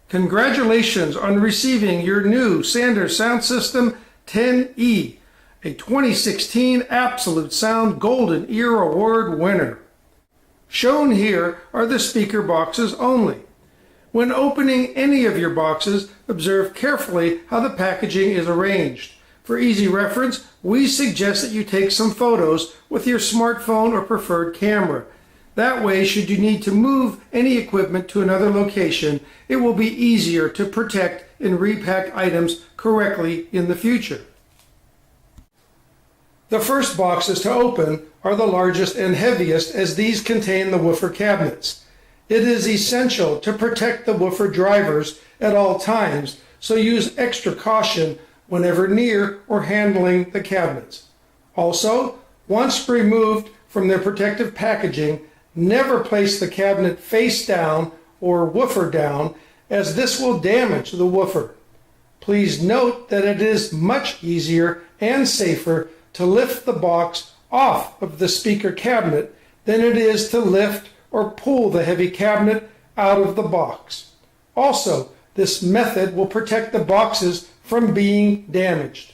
Congratulations on receiving your new Sanders Sound System 10E, a 2016 Absolute Sound Golden Ear Award winner. Shown here are the speaker boxes only. When opening any of your boxes, observe carefully how the packaging is arranged. For easy reference, we suggest that you take some photos with your smartphone or preferred camera. That way, should you need to move any equipment to another location, it will be easier to protect and repack items correctly in the future. The first boxes to open are the largest and heaviest, as these contain the woofer cabinets. It is essential to protect the woofer drivers at all times, so use extra caution whenever near or handling the cabinets. Also, once removed from their protective packaging, never place the cabinet face down or woofer down, as this will damage the woofer. Please note that it is much easier and safer to lift the box off of the speaker cabinet than it is to lift or pull the heavy cabinet out of the box. Also, this method will protect the boxes from being damaged.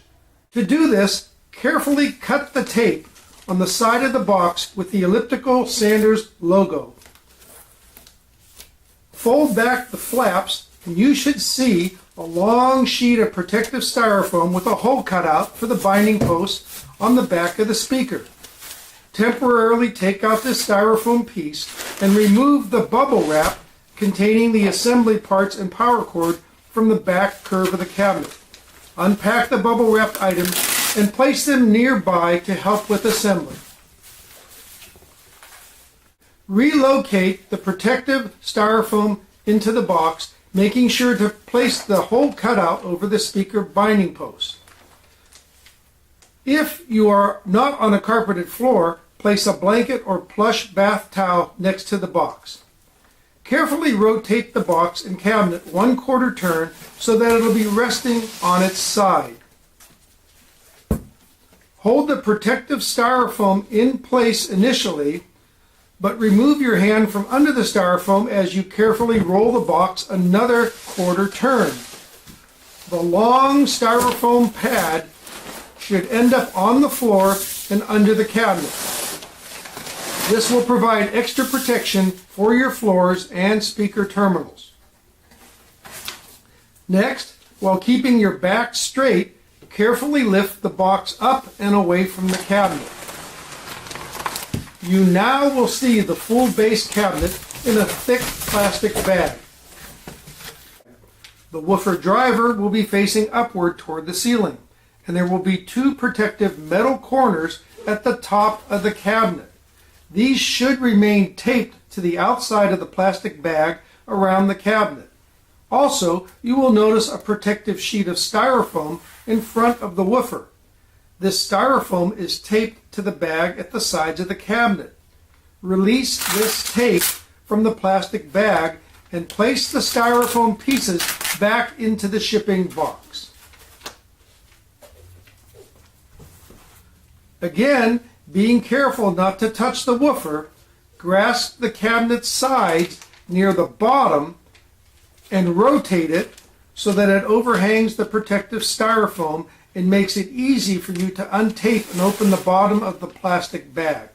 To do this, carefully cut the tape on the side of the box with the elliptical Sanders logo. Fold back the flaps and you should see a long sheet of protective styrofoam with a hole cut out for the binding post on the back of the speaker. Temporarily take out this styrofoam piece and remove the bubble wrap containing the assembly parts and power cord from the back curve of the cabinet. Unpack the bubble wrapped items and place them nearby to help with assembly. Relocate the protective styrofoam into the box, making sure to place the hole cutout over the speaker binding post. If you are not on a carpeted floor, place a blanket or plush bath towel next to the box. Carefully rotate the box and cabinet 1/4 turn so that it will be resting on its side. Hold the protective styrofoam in place initially, but remove your hand from under the styrofoam as you carefully roll the box another 1/4 turn. The long styrofoam pad should end up on the floor and under the cabinet. This will provide extra protection for your floors and speaker terminals. Next, while keeping your back straight, carefully lift the box up and away from the cabinet. You now will see the full base cabinet in a thick plastic bag. The woofer driver will be facing upward toward the ceiling, and there will be 2 protective metal corners at the top of the cabinet. These should remain taped to the outside of the plastic bag around the cabinet. Also, you will notice a protective sheet of styrofoam in front of the woofer. This styrofoam is taped to the bag at the sides of the cabinet. Release this tape from the plastic bag and place the styrofoam pieces back into the shipping box. Again, being careful not to touch the woofer, grasp the cabinet sides near the bottom and rotate it so that it overhangs the protective styrofoam and makes it easy for you to untape and open the bottom of the plastic bag.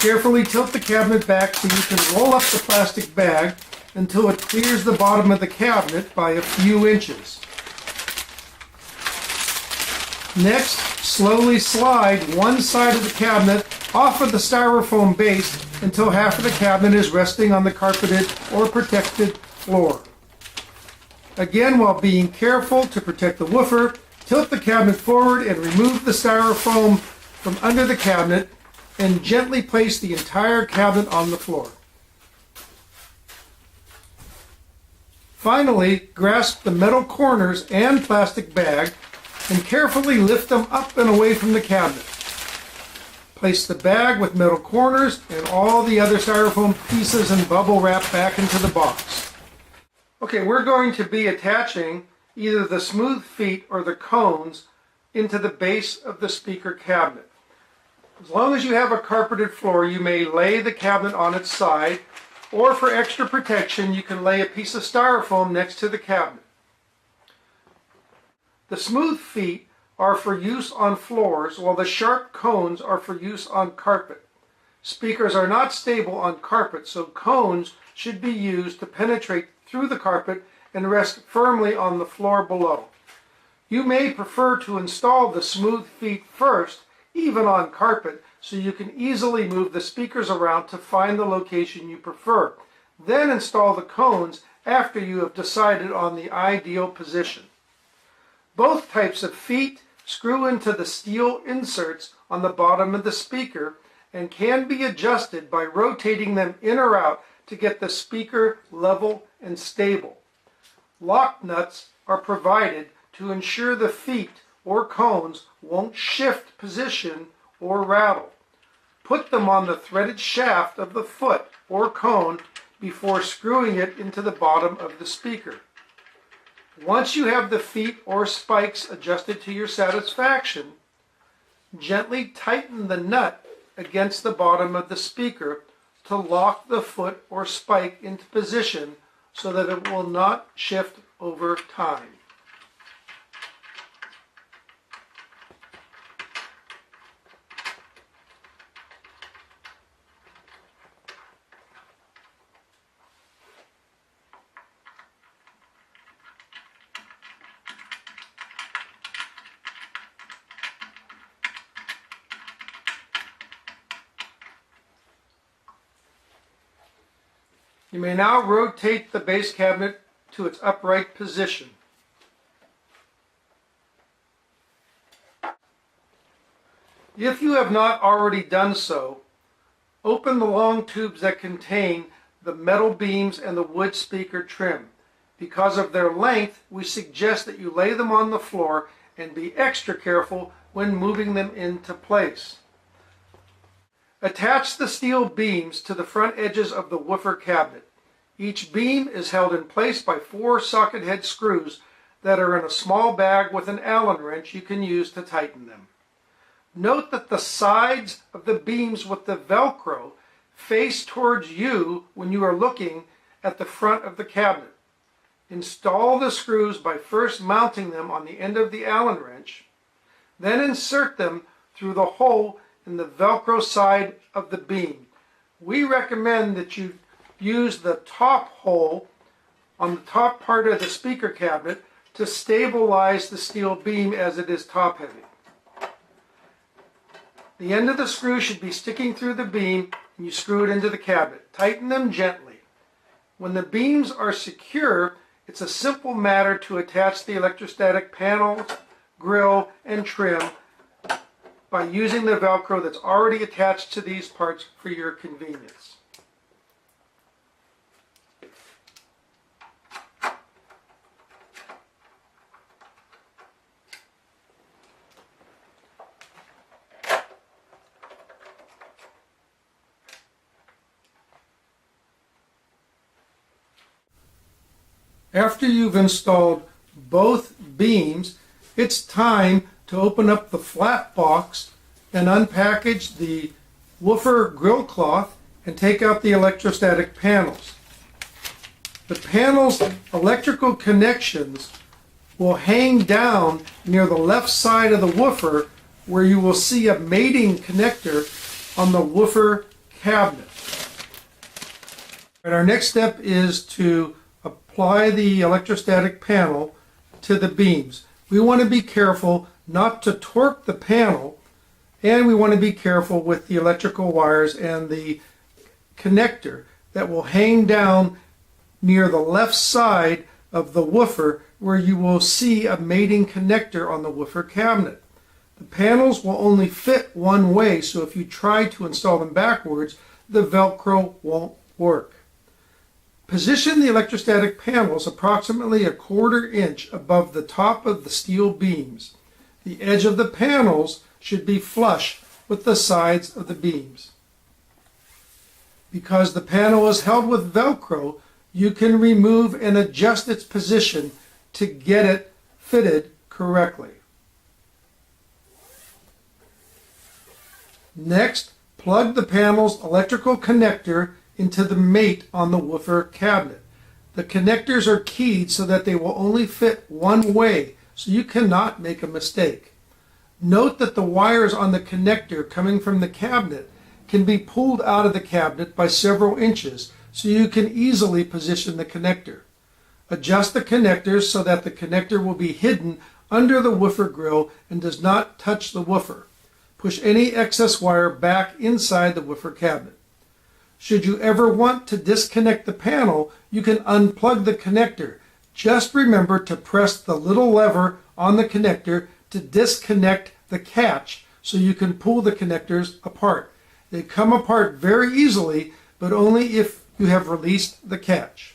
Carefully tilt the cabinet back so you can roll up the plastic bag until it clears the bottom of the cabinet by a few inches. Next, slowly slide one side of the cabinet off of the styrofoam base until half of the cabinet is resting on the carpeted or protected floor. Again, while being careful to protect the woofer, tilt the cabinet forward and remove the styrofoam from under the cabinet and gently place the entire cabinet on the floor. Finally, grasp the metal corners and plastic bag and carefully lift them up and away from the cabinet. Place the bag with metal corners and all the other styrofoam pieces and bubble wrap back into the box. Okay, we're going to be attaching either the smooth feet or the cones into the base of the speaker cabinet. As long as you have a carpeted floor, you may lay the cabinet on its side Or for extra protection, you can lay a piece of styrofoam next to the cabinet. The smooth feet are for use on floors, while the sharp cones are for use on carpet. Speakers are not stable on carpet, so cones should be used to penetrate through the carpet and rest firmly on the floor below. You may prefer to install the smooth feet first, even on carpet, so you can easily move the speakers around to find the location you prefer. Then install the cones after you have decided on the ideal position. Both types of feet screw into the steel inserts on the bottom of the speaker and can be adjusted by rotating them in or out to get the speaker level and stable. Lock nuts are provided to ensure the feet or cones won't shift position or rattle. Put them on the threaded shaft of the foot or cone before screwing it into the bottom of the speaker. Once you have the feet or spikes adjusted to your satisfaction, gently tighten the nut against the bottom of the speaker to lock the foot or spike into position so that it will not shift over time. You may now rotate the base cabinet to its upright position. If you have not already done so, open the long tubes that contain the metal beams and the wood speaker trim. Because of their length, we suggest that you lay them on the floor and be extra careful when moving them into place. Attach the steel beams to the front edges of the woofer cabinet. Each beam is held in place by 4 socket head screws that are in a small bag with an Allen wrench you can use to tighten them. Note that the sides of the beams with the Velcro face towards you when you are looking at the front of the cabinet. Install the screws by first mounting them on the end of the Allen wrench, then insert them through the hole in the Velcro side of the beam. We recommend that you use the top hole on the top part of the speaker cabinet to stabilize the steel beam as it is top heavy. The end of the screw should be sticking through the beam and you screw it into the cabinet. Tighten them gently. When the beams are secure, it's a simple matter to attach the electrostatic panels, grill, and trim by using the Velcro that's already attached to these parts for your convenience. After you've installed both beams, it's time to open up the flat box and unpackage the woofer grill cloth and take out the electrostatic panels. The panel's electrical connections will hang down near the left side of the woofer, where you will see a mating connector on the woofer cabinet. And our next step is to apply the electrostatic panel to the beams. We want to be careful not to torque the panel, and we want to be careful with the electrical wires and the connector that will hang down near the left side of the woofer, where you will see a mating connector on the woofer cabinet. The panels will only fit one way, so if you try to install them backwards, the Velcro won't work. Position the electrostatic panels approximately a 1/4 inch above the top of the steel beams. The edge of the panels should be flush with the sides of the beams. Because the panel is held with Velcro, you can remove and adjust its position to get it fitted correctly. Next, plug the panel's electrical connector into the mate on the woofer cabinet. The connectors are keyed so that they will only fit one way, so you cannot make a mistake. Note that the wires on the connector coming from the cabinet can be pulled out of the cabinet by several inches, so you can easily position the connector. Adjust the connectors so that the connector will be hidden under the woofer grill and does not touch the woofer. Push any excess wire back inside the woofer cabinet. Should you ever want to disconnect the panel, you can unplug the connector. Just remember to press the little lever on the connector to disconnect the catch so you can pull the connectors apart. They come apart very easily, but only if you have released the catch.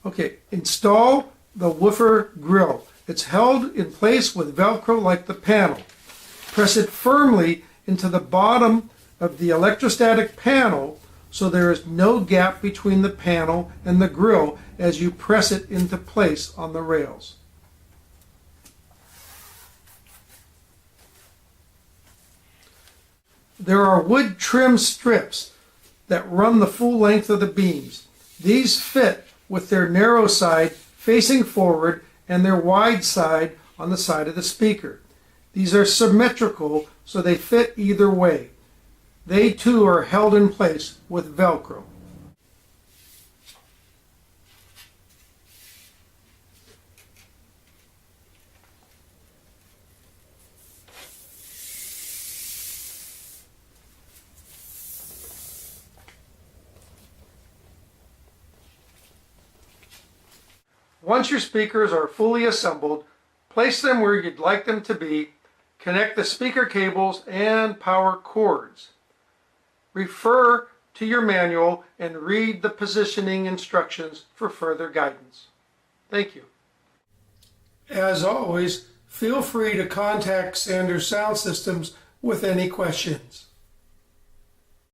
Okay, install the woofer grill. It's held in place with Velcro like the panel. Press it firmly into the bottom of the electrostatic panel so there is no gap between the panel and the grill as you press it into place on the rails. There are wood trim strips that run the full length of the beams. These fit with their narrow side facing forward and their wide side on the side of the speaker. These are symmetrical, so they fit either way. They too are held in place with Velcro. Once your speakers are fully assembled, place them where you'd like them to be, connect the speaker cables and power cords. Refer to your manual and read the positioning instructions for further guidance. Thank you. As always, feel free to contact Sanders Sound Systems with any questions.